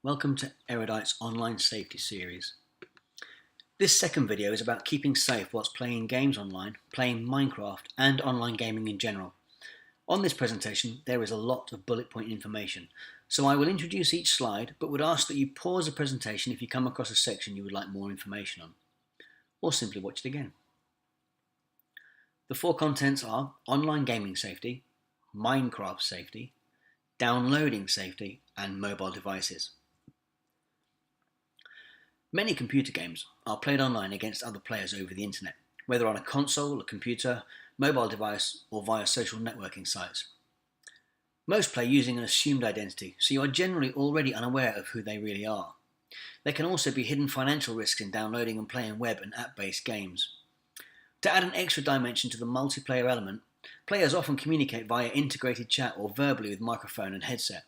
Welcome to Erudite's online safety series. This second video is about keeping safe whilst playing games online, playing Minecraft and online gaming in general. On this presentation there is a lot of bullet point information, so I will introduce each slide but would ask that you pause the presentation if you come across a section you would like more information on, or simply watch it again. The four contents are online gaming safety, Minecraft safety, downloading safety and mobile devices. Many computer games are played online against other players over the internet, whether on a console, a computer, mobile device, or via social networking sites. Most play using an assumed identity, so you are generally already unaware of who they really are. There can also be hidden financial risks in downloading and playing web and app-based games. To add an extra dimension to the multiplayer element, players often communicate via integrated chat or verbally with microphone and headset.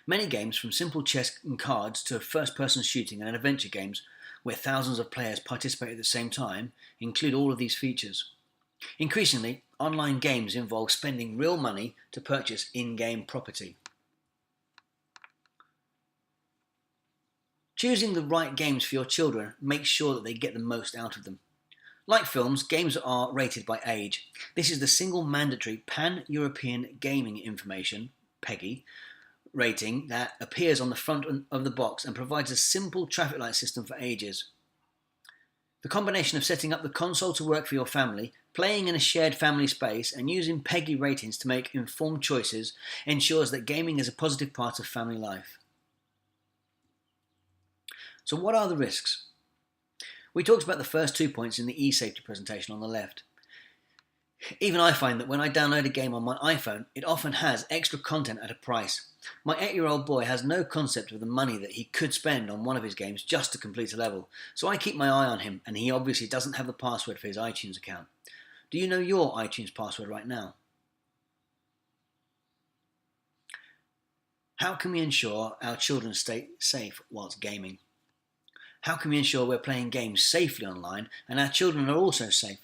Many games, from simple chess and cards to first-person shooting and adventure games where thousands of players participate at the same time, include all of these features. Increasingly, online games involve spending real money to purchase in-game property. Choosing the right games for your children makes sure that they get the most out of them. Like films, games are rated by age. This is the single mandatory Pan-European Gaming Information, PEGI, rating that appears on the front of the box and provides a simple traffic light system for ages. The combination of setting up the console to work for your family, playing in a shared family space, and using PEGI ratings to make informed choices ensures that gaming is a positive part of family life. So what are the risks? We talked about the first 2 points in the eSafety presentation on the left. Even I find that when I download a game on my iPhone, it often has extra content at a price. My 8-year-old boy has no concept of the money that he could spend on one of his games just to complete a level, so I keep my eye on him, and he obviously doesn't have the password for his iTunes account. Do you know your iTunes password right now? How can we ensure our children stay safe whilst gaming? How can we ensure we're playing games safely online and our children are also safe?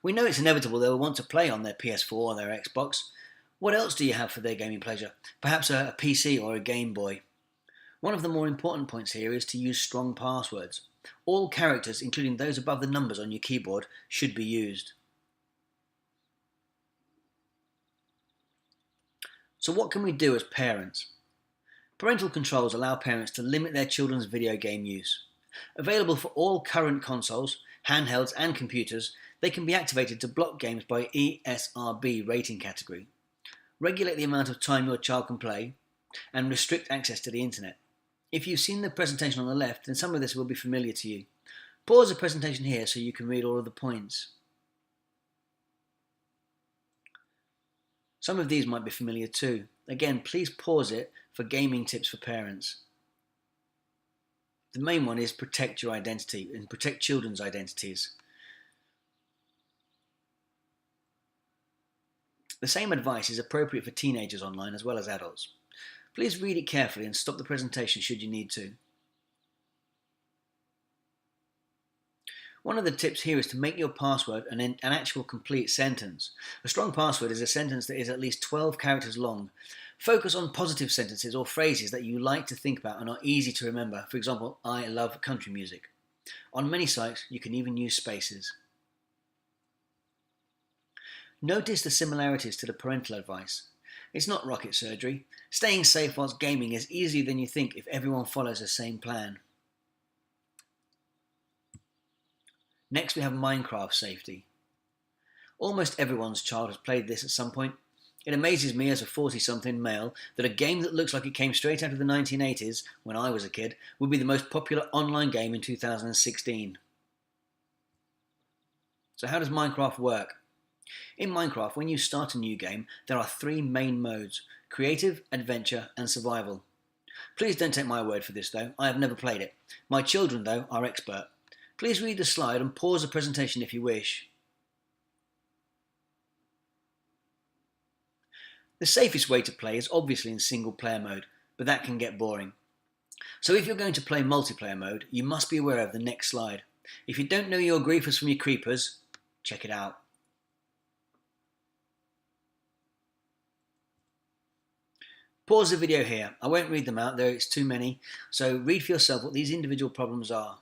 We know it's inevitable they will want to play on their PS4 or their Xbox. What else do you have for their gaming pleasure? Perhaps a PC or a Game Boy. One of the more important points here is to use strong passwords. All characters, including those above the numbers on your keyboard, should be used. So what can we do as parents? Parental controls allow parents to limit their children's video game use. Available for all current consoles, handhelds and computers, they can be activated to block games by ESRB rating category. Regulate the amount of time your child can play, and restrict access to the internet. If you've seen the presentation on the left, then some of this will be familiar to you. Pause the presentation here so you can read all of the points. Some of these might be familiar too. Again, please pause it for gaming tips for parents. The main one is protect your identity and protect children's identities. The same advice is appropriate for teenagers online as well as adults. Please read it carefully and stop the presentation should you need to. One of the tips here is to make your password an actual complete sentence. A strong password is a sentence that is at least 12 characters long. Focus on positive sentences or phrases that you like to think about and are easy to remember. For example, I love country music. On many sites, you can even use spaces. Notice the similarities to the parental advice. It's not rocket surgery. Staying safe whilst gaming is easier than you think if everyone follows the same plan. Next we have Minecraft safety. Almost everyone's child has played this at some point. It amazes me as a 40-something male that a game that looks like it came straight out of the 1980s, when I was a kid, would be the most popular online game in 2016. So how does Minecraft work? In Minecraft, when you start a new game, there are 3 main modes: creative, adventure, and survival. Please don't take my word for this though, I have never played it. My children though are expert. Please read the slide and pause the presentation if you wish. The safest way to play is obviously in single player mode, but that can get boring. So if you're going to play multiplayer mode, you must be aware of the next slide. If you don't know your griefers from your creepers, check it out. Pause the video here. I won't read them out, it's too many, so read for yourself what these individual problems are.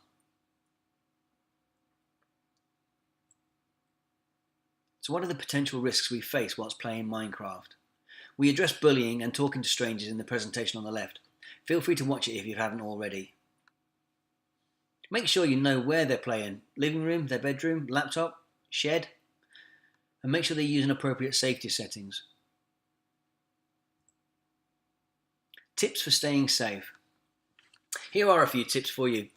So what are the potential risks we face whilst playing Minecraft? We address bullying and talking to strangers in the presentation on the left. Feel free to watch it if you haven't already. Make sure you know where they're playing: living room, their bedroom, laptop, shed, and make sure they're using appropriate safety settings. Tips for staying safe. Here are a few tips for you.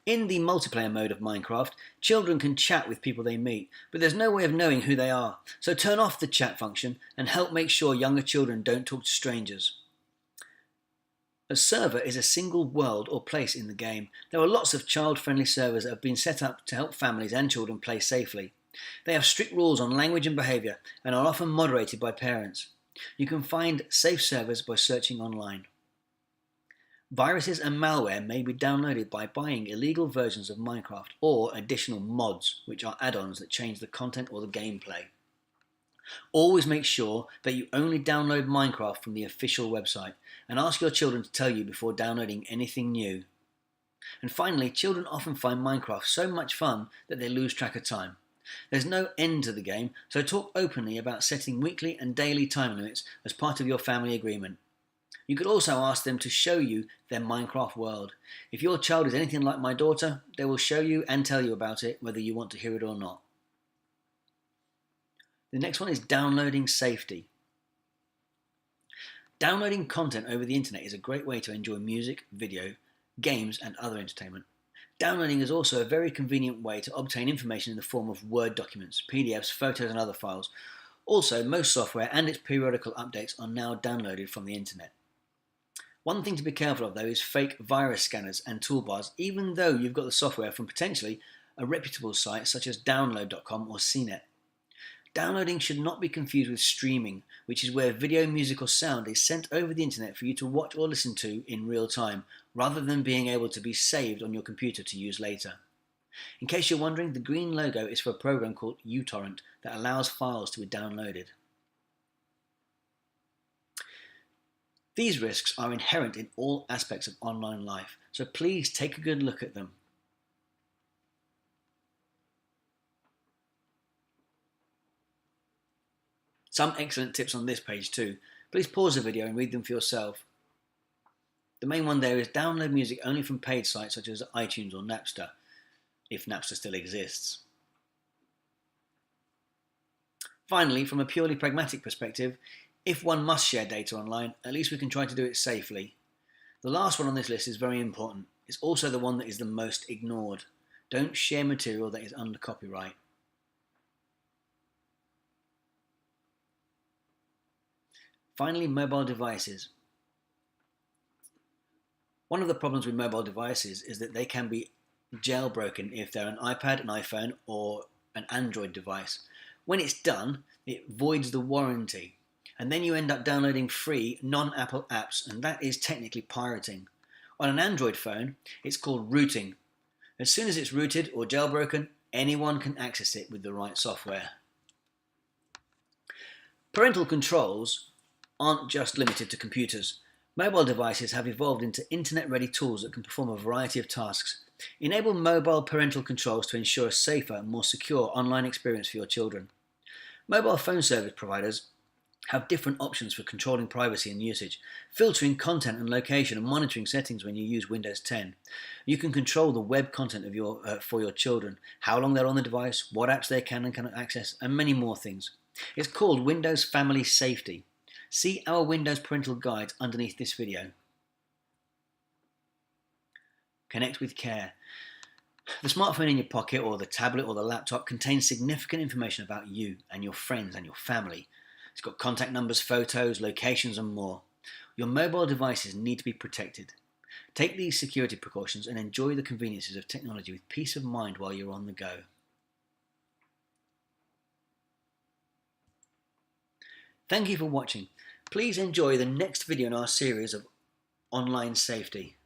In the multiplayer mode of Minecraft, children can chat with people they meet, but there's no way of knowing who they are. So turn off the chat function and help make sure younger children don't talk to strangers. A server is a single world or place in the game. There are lots of child-friendly servers that have been set up to help families and children play safely. They have strict rules on language and behaviour and are often moderated by parents. You can find safe servers by searching online. Viruses and malware may be downloaded by buying illegal versions of Minecraft or additional mods, which are add-ons that change the content or the gameplay. Always make sure that you only download Minecraft from the official website, and ask your children to tell you before downloading anything new. And finally, children often find Minecraft so much fun that they lose track of time. There's no end to the game, so talk openly about setting weekly and daily time limits as part of your family agreement. You could also ask them to show you their Minecraft world. If your child is anything like my daughter, they will show you and tell you about it, whether you want to hear it or not. The next one is downloading safety. Downloading content over the internet is a great way to enjoy music, video, games, and other entertainment. Downloading is also a very convenient way to obtain information in the form of Word documents, PDFs, photos, and other files. Also, most software and its periodical updates are now downloaded from the internet. One thing to be careful of though is fake virus scanners and toolbars, even though you've got the software from potentially a reputable site such as download.com or CNET. Downloading should not be confused with streaming, which is where video, music or sound is sent over the internet for you to watch or listen to in real time, rather than being able to be saved on your computer to use later. In case you're wondering, the green logo is for a program called uTorrent that allows files to be downloaded. These risks are inherent in all aspects of online life, so please take a good look at them. Some excellent tips on this page too. Please pause the video and read them for yourself. The main one there is download music only from paid sites such as iTunes or Napster, if Napster still exists. Finally, from a purely pragmatic perspective, if one must share data online, at least we can try to do it safely. The last one on this list is very important. It's also the one that is the most ignored. Don't share material that is under copyright. Finally, mobile devices. One of the problems with mobile devices is that they can be jailbroken if they're an iPad, an iPhone, or an Android device. When it's done, it voids the warranty, and then you end up downloading free non-Apple apps, and that is technically pirating. On an Android phone, it's called rooting. As soon as it's rooted or jailbroken, anyone can access it with the right software. Parental controls aren't just limited to computers. Mobile devices have evolved into internet-ready tools that can perform a variety of tasks. Enable mobile parental controls to ensure a safer and more secure online experience for your children. Mobile phone service providers have different options for controlling privacy and usage, filtering content and location and monitoring settings when you use Windows 10. You can control the web content of for your children, how long they're on the device, what apps they can and cannot access, and many more things. It's called Windows Family Safety. See our Windows parental guides underneath this video. Connect with care. The smartphone in your pocket or the tablet or the laptop contains significant information about you and your friends and your family. It's got contact numbers, photos, locations and more. Your mobile devices need to be protected. Take these security precautions and enjoy the conveniences of technology with peace of mind while you're on the go. Thank you for watching. Please enjoy the next video in our series of online safety.